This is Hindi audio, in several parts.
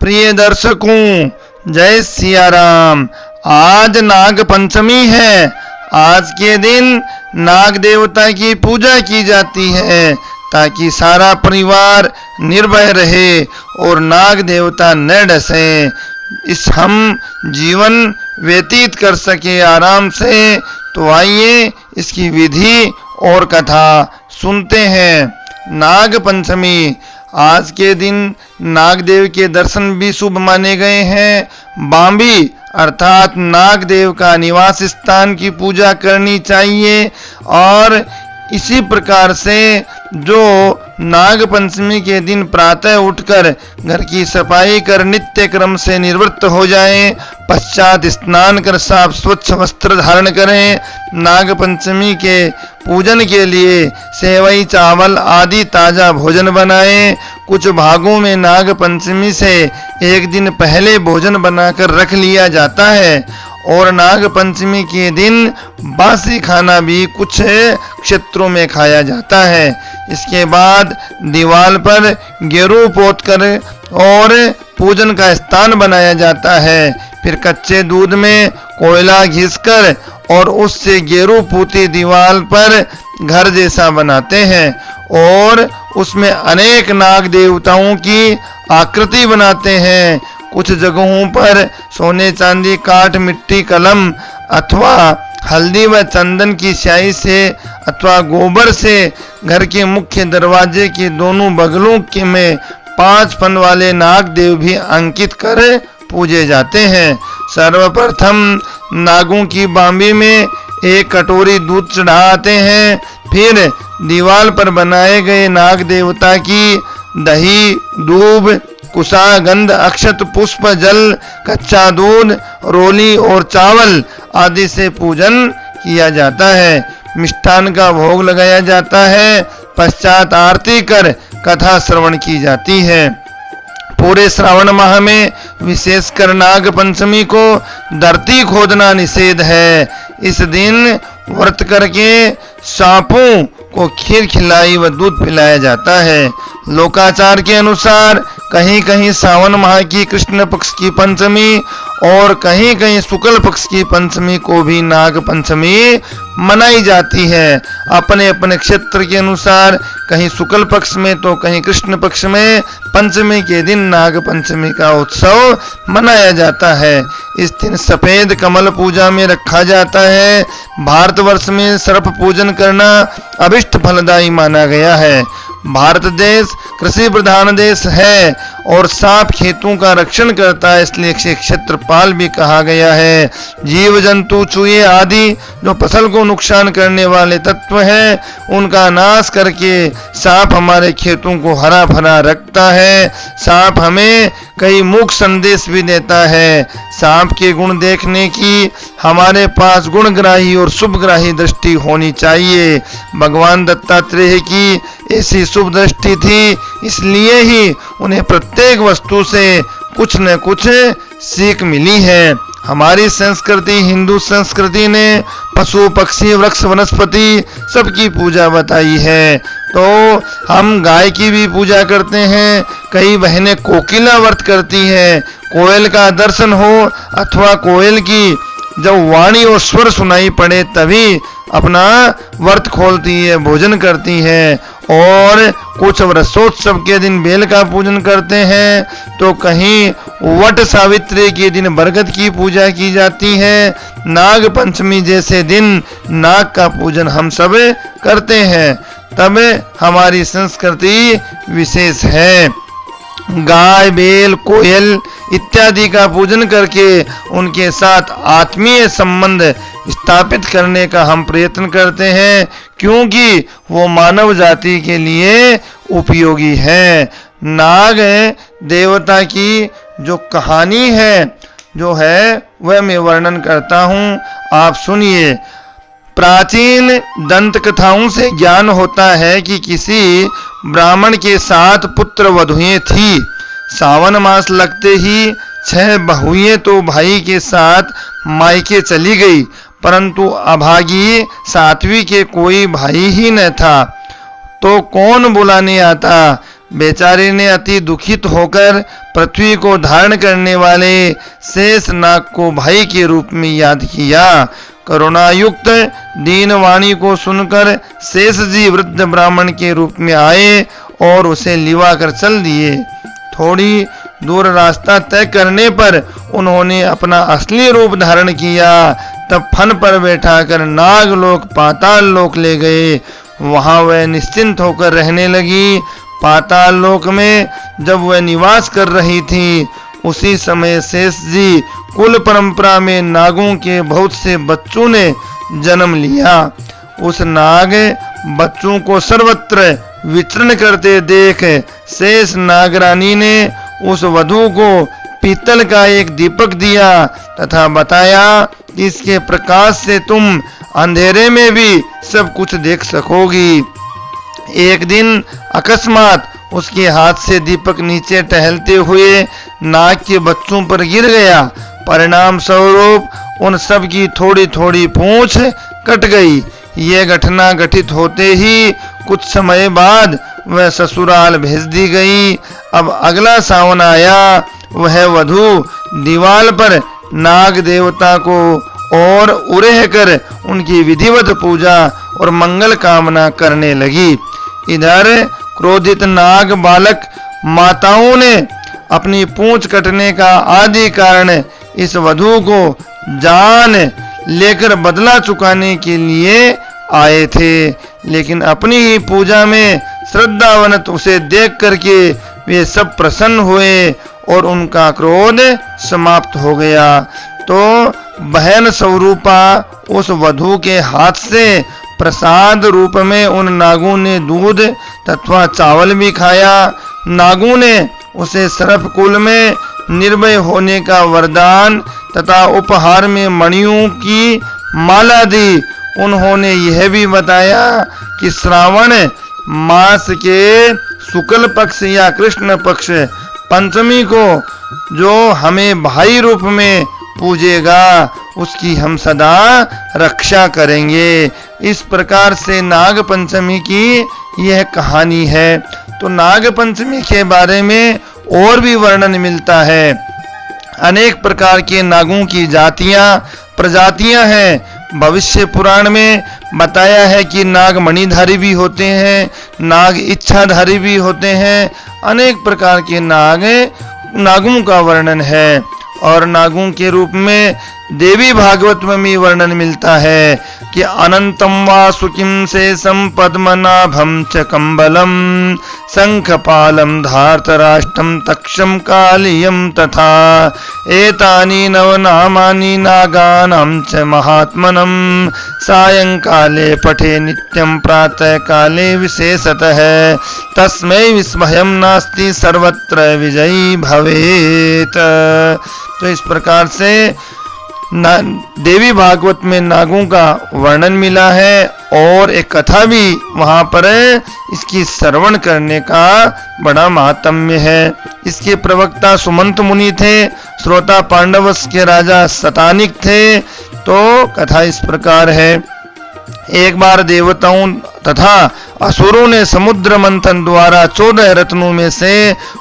प्रिय दर्शकों, जय सिया राम। आज नाग पंचमी है। आज के दिन नाग देवता की पूजा की जाती है ताकि सारा परिवार निर्भय रहे और नाग देवता न डसे, इस हम जीवन व्यतीत कर सके आराम से। तो आइए इसकी विधि और कथा सुनते हैं। नाग पंचमी, आज के दिन नागदेव के दर्शन भी शुभ माने गए हैं। बांबी अर्थात नागदेव का निवास स्थान की पूजा करनी चाहिए और इसी प्रकार से जो नाग पंचमी के दिन प्रातः उठकर घर की सफाई कर नित्य क्रम से निवृत्त हो जाएं, पश्चात स्नान कर साफ स्वच्छ वस्त्र धारण करें। नाग पंचमी के पूजन के लिए सेवई चावल आदि ताजा भोजन बनाएं। कुछ भागों में नाग पंचमी से एक दिन पहले भोजन बनाकर रख लिया जाता है और नाग पंचमी के दिन बासी खाना भी कुछ क्षेत्रों में खाया जाता है। इसके बाद दीवार पर गेरू पोत कर और पूजन का स्थान बनाया जाता है। फिर कच्चे दूध में कोयला घिसकर और उससे गेरू पूती दीवार पर घर जैसा बनाते हैं और उसमें अनेक नाग देवताओं की आकृति बनाते हैं। कुछ जगहों पर सोने चांदी काठ मिट्टी कलम अथवा हल्दी व चंदन की स्याही से अथवा गोबर से घर के मुख्य दरवाजे के दोनों बगलों के में 5 फन वाले नाग देव भी अंकित कर पूजे जाते हैं। सर्वप्रथम नागों की बांबी में एक कटोरी दूध चढ़ाते हैं। फिर दीवार पर बनाए गए नाग देवता की दही दूब कुशा गंध अक्षत पुष्प जल कच्चा दूध रोली और चावल आदि से पूजन किया जाता है। मिष्ठान का भोग लगाया जाता है। पश्चात आरती कर कथा श्रवण की जाती है। पूरे श्रावण माह में विशेषकर नाग पंचमी को धरती खोदना निषेध है। इस दिन व्रत करके सांपों को खीर खिलाई व दूध पिलाया जाता है। लोकाचार के अनुसार कहीं कहीं सावन माह की कृष्ण पक्ष की पंचमी और कहीं कहीं शुक्ल पक्ष की पंचमी को भी नाग पंचमी मनाई जाती है। अपने अपने क्षेत्र के अनुसार कहीं शुक्ल पक्ष में तो कहीं कृष्ण पक्ष में पंचमी के दिन नाग पंचमी का उत्सव मनाया जाता है। इस दिन सफेद कमल पूजा में रखा जाता है। भारतवर्ष में सर्प पूजन करना अभिष्ट फलदायी माना गया है। भारत देश कृषि प्रधान देश है और सांप खेतों का रक्षण करता है, इसलिए क्षेत्रपाल भी कहा गया है। जीव जंतु चूहे आदि जो फसल को नुकसान करने वाले तत्व हैं उनका नाश करके सांप हमारे खेतों को हरा भरा रखता है। सांप हमें कई मूक संदेश भी देता है। सांप के गुण देखने की हमारे पास गुणग्राही और शुभग्राही दृष्टि होनी चाहिए। भगवान दत्तात्रेय की ऐसी शुभ दृष्टि थी, इसलिए ही उन्हें प्रत्येक वस्तु से कुछ न कुछ सीख मिली है। हमारी संस्कृति हिंदू संस्कृति ने पशु पक्षी वृक्ष वनस्पति सबकी पूजा बताई है। तो हम गाय की भी पूजा करते हैं। कई बहनें कोकिला व्रत करती हैं। कोयल का दर्शन हो अथवा कोयल की जब वाणी और स्वर सुनाई पड़े तभी अपना व्रत खोलती है, भोजन करती है। और कुछ व्रतोत्सव के दिन बेल का पूजन करते हैं तो कहीं वट सावित्री के दिन बरगद की पूजा की जाती है। नाग पंचमी जैसे दिन नाग का पूजन हम सब करते हैं, तब हमारी संस्कृति विशेष है। गाय बैल कोयल इत्यादि का पूजन करके उनके साथ आत्मीय संबंध स्थापित करने का हम प्रयत्न करते हैं, क्योंकि वो मानव जाति के लिए उपयोगी है। नाग देवता की जो कहानी है जो है वह मैं वर्णन करता हूँ, आप सुनिए। प्राचीन दंत कथाओं से ज्ञान होता है कि किसी ब्राह्मण के 7 पुत्र वधुएं थी। सावन मास लगते ही 6 बहुएं तो भाई के साथ मायके चली गई, परंतु अभागी 7वीं के कोई भाई ही न था। तो कौन बुलाने आता। बेचारे ने अति दुखित होकर पृथ्वी को धारण करने वाले शेष नाग को भाई के रूप में याद किया। करुणायुक्त दीन वाणी को सुनकर शेष जी वृद्ध ब्राह्मण के रूप में आए और उसे लिवा कर चल दिए। थोड़ी दूर रास्ता तय करने पर उन्होंने अपना असली रूप धारण किया। तब फन पर बैठाकर नागलोक पाताल लोक ले गए। वहां वह निश्चिंत होकर रहने लगी। पाताल लोक में जब वह निवास कर रही थी, उसी समय शेष जी कुल परंपरा में नागों के बहुत से बच्चों ने जन्म लिया। उस नाग बच्चों को सर्वत्र विचरण करते देख शेष नागरानी ने उस वधू को पीतल का एक दीपक दिया तथा बताया कि इसके प्रकाश से तुम अंधेरे में भी सब कुछ देख सकोगी। एक दिन अकस्मात उसके हाथ से दीपक नीचे टहलते हुए नाग के बच्चों पर गिर गया। परिणाम स्वरूप उन सब की थोड़ी थोड़ी पूंछ कट गई। यह घटना घटित होते ही कुछ समय बाद वह ससुराल भेज दी गई। अब अगला सावन आया। वह वधू दीवाल पर नाग देवता को और उरेह कर उनकी विधिवत पूजा और मंगल कामना करने लगी। इधर क्रोधित नाग बालक माताओं ने अपनी पूंछ कटने का आदि कारण इस वधू को जान लेकर बदला चुकाने के लिए आए थे, लेकिन अपनी ही पूजा में श्रद्धावंत उसे देख करके वे सब प्रसन्न हुए और उनका क्रोध समाप्त हो गया। तो बहन स्वरूपा उस वधू के हाथ से प्रसाद रूप में उन नागों ने दूध तथा चावल भी खाया। नागों ने उसे सर्प कुल में निर्भय होने का वरदान तथा उपहार में मणियों की माला दी। उन्होंने यह भी बताया कि श्रावण मास के शुक्ल पक्ष या कृष्ण पक्ष पंचमी को जो हमें भाई रूप में पूजेगा उसकी हम सदा रक्षा करेंगे। इस प्रकार से नाग पंचमी की यह कहानी है। तो नाग पंचमी के बारे में और भी वर्णन मिलता है। अनेक प्रकार के नागों की जातियां प्रजातियां हैं। भविष्य पुराण में बताया है कि नाग मणिधारी भी होते हैं, नाग इच्छाधारी भी होते हैं। अनेक प्रकार के नागों का वर्णन है। और नागों के रूप में देवी भागवत में भी वर्णन मिलता है कि अनंतम वासुकिम शेषम पद्मनाभम च कंबलम शंखपालम धार्तराष्ट्रम तक्षम कालियम तथा एतानि नवनामानि नागानां च महात्मनम सायंकाले पठे नित्यं प्रातः काले विशेषतः तस्मै विस्मयं नास्ति सर्वत्र विजयी भवेत्। तो इस प्रकार से देवी भागवत में नागों का वर्णन मिला है और एक कथा भी वहां पर इसकी श्रवण करने का बड़ा महात्म्य है। इसके प्रवक्ता सुमंत मुनि थे, श्रोता पांडवस के राजा शतानिक थे। तो कथा इस प्रकार है। एक बार देवताओं तथा असुरों ने समुद्र मंथन द्वारा 14 रत्नों में से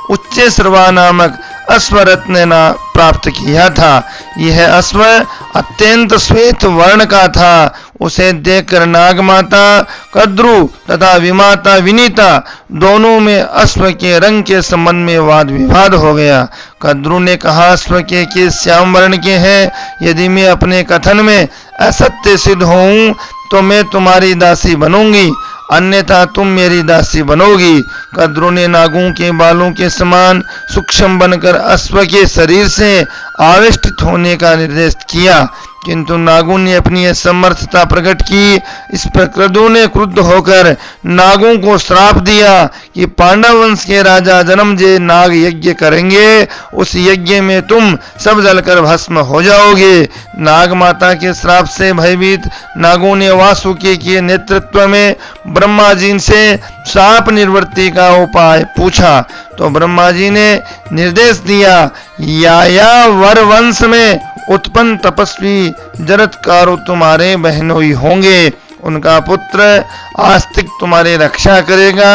उच्च श्रवा नामक अश्वरत्न प्राप्त किया था। यह अश्व अत्यंत श्वेत वर्ण का था। उसे देखकर नागमाता कद्रु तथा विमाता विनीता दोनों में अश्व के रंग के संबंध में वाद विवाद हो गया। कद्रु ने कहा, अश्व के केस श्याम वर्ण के हैं। यदि मैं अपने कथन में असत्य सिद्ध होऊं तो मैं तुम्हारी दासी बनूंगी, अन्यथा तुम मेरी दासी बनोगी। कद्रु ने नागों के बालों के समान सूक्ष्म बनकर अश्व के शरीर से आविष्टित होने का निर्देश किया, किंतु नागों ने अपनी असमर्थता प्रकट की। इस पर कद्रु ने क्रुद्ध होकर नागों को श्राप दिया कि पांडव वंश के राजा जन्मजय नाग यज्ञ करेंगे, उस यज्ञ में तुम सब जलकर भस्म हो जाओगे। नाग माता के श्राप से भयभीत नागों ने वासुकी के नेतृत्व में ब्रह्मा जी से शाप निवृत्ति का उपाय पूछा। तो ब्रह्मा जी ने निर्देश दिया, या वर वंश में उत्पन्न तपस्वी जरत्कारो तुम्हारे बहनोई होंगे। उनका पुत्र आस्तिक तुम्हारी रक्षा करेगा।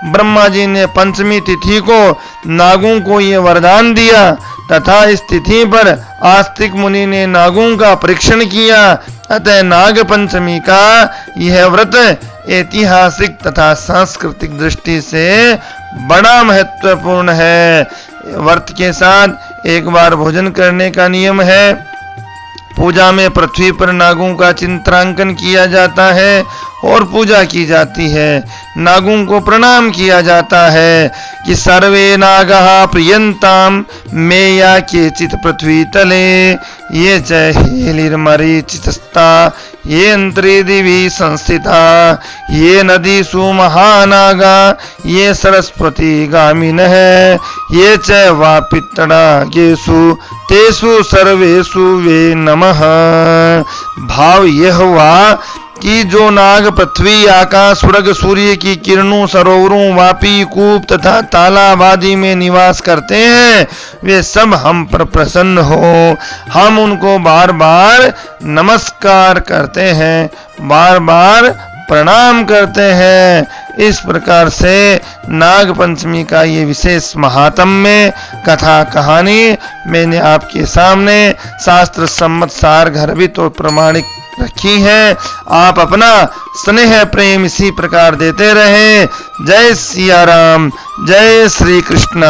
ब्रह्मा जी ने पंचमी तिथि को नागों को ये वरदान दिया तथा इस तिथि पर आस्तिक मुनि ने नागों का परीक्षण किया। अतः नाग पंचमी का यह व्रत ऐतिहासिक तथा सांस्कृतिक दृष्टि से बड़ा महत्वपूर्ण है। व्रत के साथ एक बार भोजन करने का नियम है। पूजा में पृथ्वी पर नागों का चित्रांकन किया जाता है और पूजा की जाती है। नागों को प्रणाम किया जाता है कि सर्वे नागः प्रियंताम मेया केचित पृथ्वी तले ये च हेलिर्मरीचितस्ता ये अंतरे दिवि संस्थिता ये नदीषु महानागा ये सरस्वती गामिनः ये च वापितडागेषु तेषु सर्वेषु वे नमः। भाव यह हुआ कि जो नाग पृथ्वी आकाश स्वर्ग सूर्य की किरणों सरोवरों वापी कूप तथा तालाब आदि में निवास करते हैं वे सब हम पर प्रसन्न हो। हम उनको बार बार नमस्कार करते हैं, बार बार प्रणाम करते हैं। इस प्रकार से नाग पंचमी का ये विशेष महात्म्य कथा कहानी मैंने आपके सामने शास्त्र सम्मत सार गर्भित और प्रमाणिक रखी है। आप अपना स्नेह प्रेम इसी प्रकार देते रहे। जय सिया राम, जय श्री कृष्ण।